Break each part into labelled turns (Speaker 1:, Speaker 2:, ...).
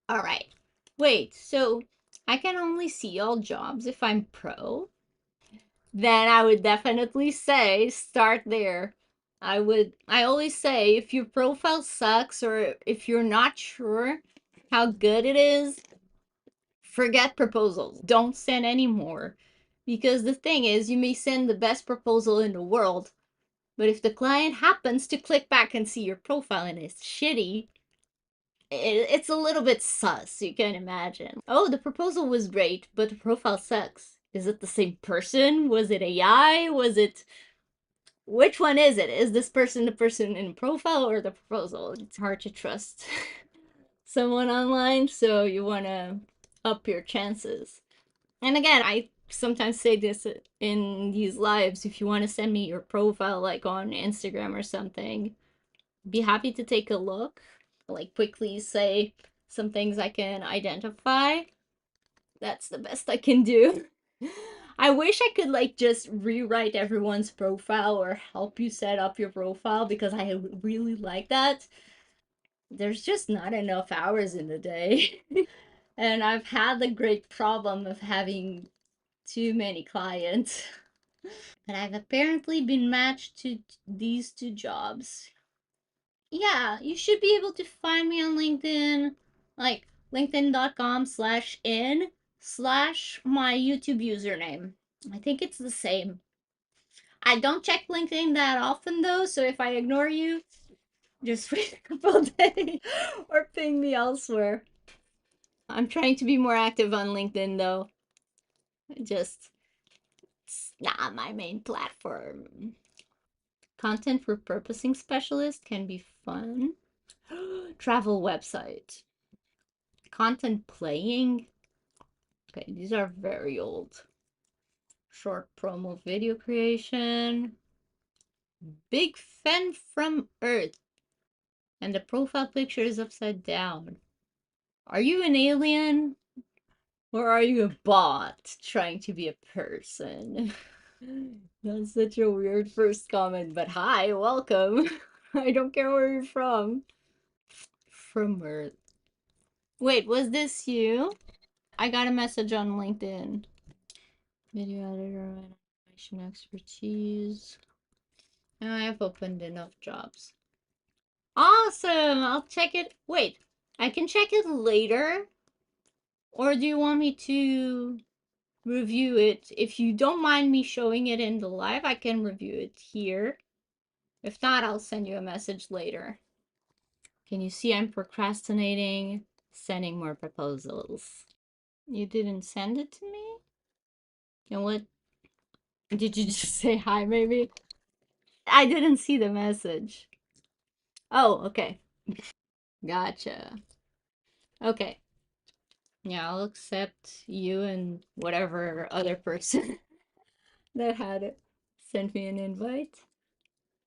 Speaker 1: All right. Wait, so I can only see all jobs if I'm pro? Then I would definitely say start there. I always say if your profile sucks or if you're not sure how good it is, forget proposals. Don't send any more. Because the thing is, you may send the best proposal in the world, but if the client happens to click back and see your profile and it's shitty, it's a little bit sus, you can imagine. Oh, the proposal was great, but the profile sucks. Is it the same person? Was it AI? Was it. Which one is it? Is this person the person in profile or the proposal? It's hard to trust someone online, so you want to up your chances. And again, I sometimes say this in these lives. If you want to send me your profile, like on Instagram or something, be happy to take a look. Like, quickly say some things I can identify. That's the best I can do. I wish I could like just rewrite everyone's profile or help you set up your profile because I really like that. There's just not enough hours in the day. And I've had the great problem of having too many clients. But I've apparently been matched to these two jobs. Yeah, you should be able to find me on LinkedIn, like linkedin.com/in/ my YouTube username. I think it's the same. I don't check LinkedIn that often though, so if I ignore you, just wait a couple days or ping me elsewhere. I'm trying to be more active on LinkedIn though. Just it's not my main platform. Content repurposing specialist can be fun. Travel website. Content playing. Okay, these are very old. Short promo video creation. Big fan from Earth. And the profile picture is upside down. Are you an alien? Or are you a bot trying to be a person? That's such a weird first comment, but hi, welcome. I don't care where you're from. From Earth. Wait, was this you? I got a message on LinkedIn. Video editor, animation expertise. Now I have opened enough jobs. Awesome! I'll check it. Wait, I can check it later? Or do you want me to review it? If you don't mind me showing it in the live, I can review it here. If not, I'll send you a message later. Can you see I'm procrastinating sending more proposals? You didn't send it to me? And what did you just say hi maybe? I didn't see the message. Oh, okay. Gotcha. Okay. Yeah, I'll accept you and whatever other person that had it sent me an invite.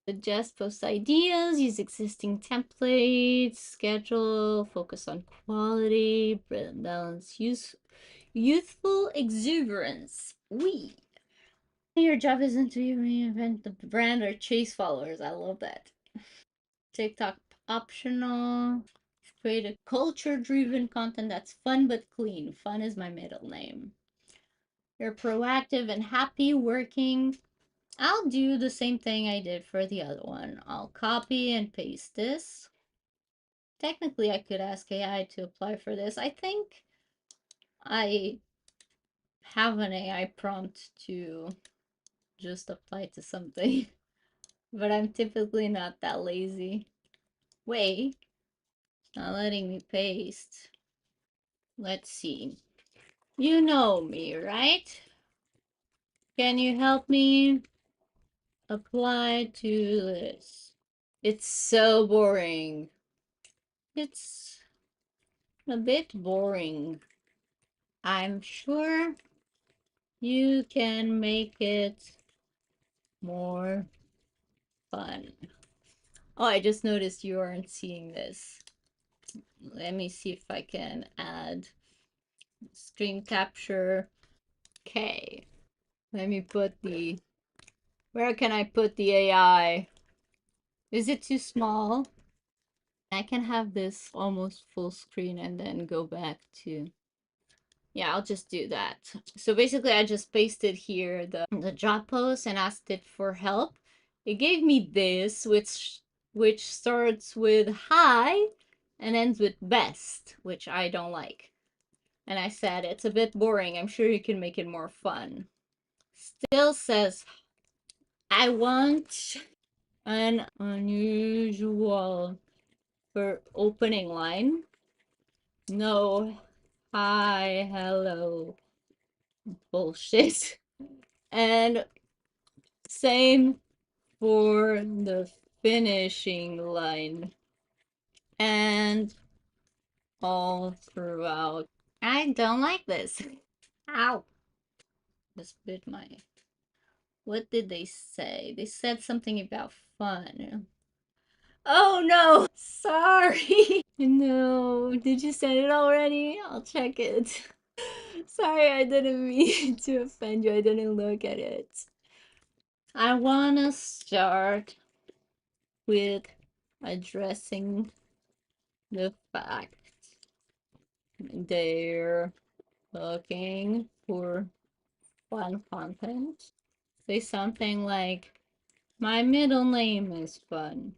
Speaker 1: Suggest post ideas, use existing templates, schedule, focus on quality, balance, youthful exuberance. We. Your job isn't to reinvent the brand or chase followers. I love that. TikTok optional. Create a culture driven content that's fun but clean. Fun is my middle name. You're proactive and happy working. I'll do the same thing I did for the other one. I'll copy and paste this. Technically, I could ask AI to apply for this. I think I have an AI prompt to just apply to something, but I'm typically not that lazy. Wait, it's not letting me paste. Let's see. You know me, right? Can you help me apply to this? It's so boring. It's a bit boring. I'm sure you can make it more fun. Oh, I just noticed you aren't seeing this. Let me see if I can add screen capture. Okay. Let me put the. Where can I put the AI? Is it too small? I can have this almost full screen and then go back to, yeah, I'll just do that. So basically I just pasted here the job post and asked it for help. It gave me this, which starts with hi and ends with best, which I don't like. And I said, it's a bit boring. I'm sure you can make it more fun. Still says, I want an unusual for opening line. No, hi, hello, bullshit. And same for the finishing line. And all throughout. I don't like this. Ow. Just bit my. What did they say? They said something about fun. Oh no! Sorry! No, did you send it already? I'll check it. Sorry, I didn't mean to offend you. I didn't look at it. I wanna start with addressing the fact they're looking for fun content. Say something like, my middle name is fun.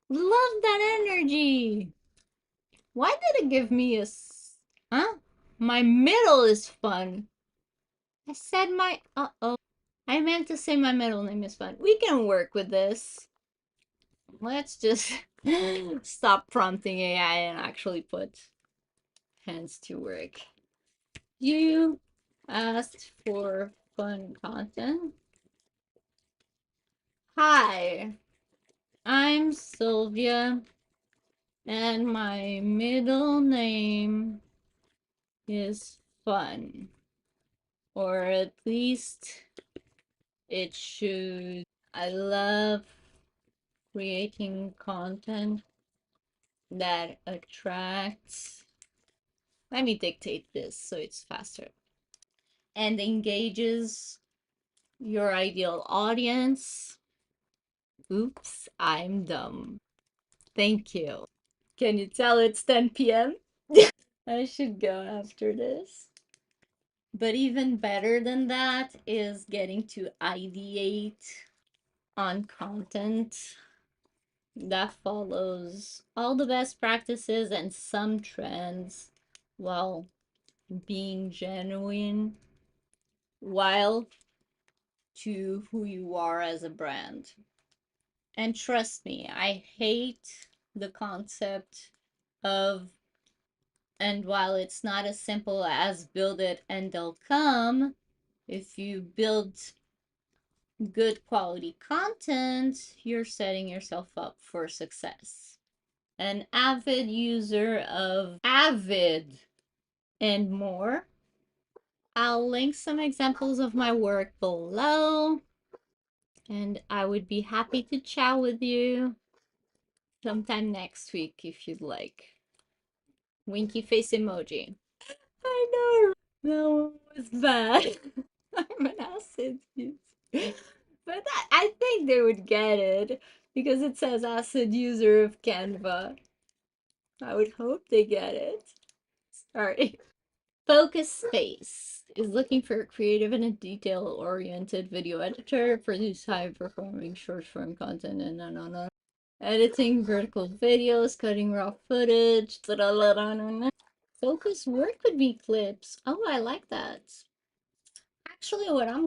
Speaker 1: Love that energy! Why did it give me a huh? My middle is fun. I said my I meant to say my middle name is fun. We can work with this. Let's just stop prompting AI and actually put hands to work. You asked for fun content. Hi, I'm Sylvia, and my middle name is fun. Or at least it should. I love creating content that attracts. Let me dictate this so it's faster. And engages your ideal audience. Oops, I'm dumb. Thank you. Can you tell it's 10 p.m.? I should go after this. But even better than that is getting to ideate on content that follows all the best practices and some trends while being genuine, while to who you are as a brand. And trust me, I hate the concept of, and while it's not as simple as build it and they'll come, if you build good quality content, you're setting yourself up for success. An avid user of Avid and more. I'll link some examples of my work below, and I would be happy to chat with you sometime next week if you'd like. Winky face emoji. I know that one was bad. I'm an acid user. But I think they would get it because it says acid user of Canva. I would hope they get it. Sorry. Focus Space is looking for a creative and a detail-oriented video editor, produce high-performing short-form content, and no. Editing vertical videos, cutting raw footage. Focus work would be clips. Oh, I like that. Actually, what I'm